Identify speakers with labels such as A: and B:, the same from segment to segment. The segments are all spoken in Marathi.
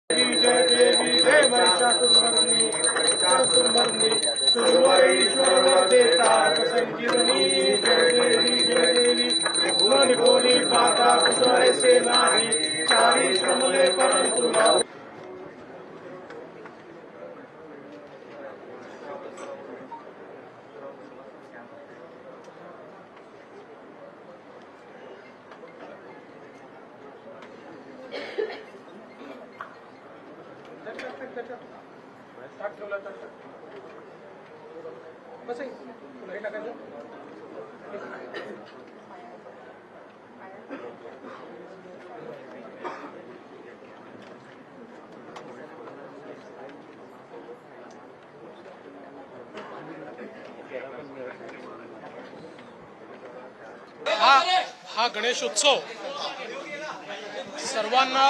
A: जय देवी जय महिषासुरमर्दिनी महिषासुरमर्दिनी सुरवरीश्वर देता संजीवनी जय देवी भुवन कोणी पाता कुशळसे नाही चारी श्रमले परंतु
B: हा गणेशोत्सव सर्वांना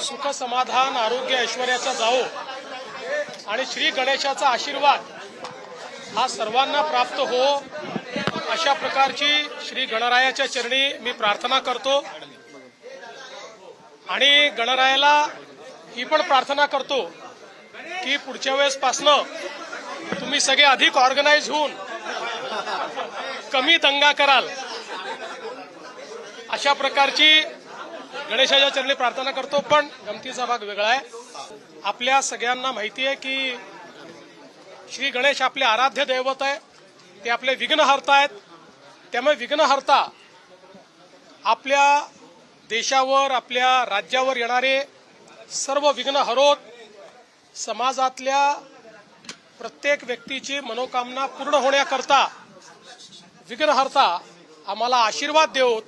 B: सुख समाधान आरोग्य ऐश्वर्याचा जावो आणि श्री गणेशाचा आशीर्वाद हा सर्वांना प्राप्त हो अशा प्रकारची श्री गणरायाच्या चरणी मी प्रार्थना करतो आणि गणरायाला ही पण प्रार्थना करतो की पुढच्या वेळेसपासनं तुम्ही सगळे अधिक ऑर्गनाइज होऊन कमी दंगा कराल अशा प्रकारची गणेशाच्या चरणी प्रार्थना करतो। पण गमतीचा भाग वेगळा आहे। आपल्या सगळ्यांना माहिती आहे की श्री गणेश आपले आराध्य दैवत आहे, ते आपले विघ्नहर्ता आहेत। त्यामुळे विघ्नहर्ता आपल्या देशावर आपल्या राज्यावर येणारे सर्व विघ्न हरोत, समाजातल्या प्रत्येक व्यक्तीची मनोकामना पूर्ण होण्याकरता विघ्नहर्ता आम्हाला आशीर्वाद देवोत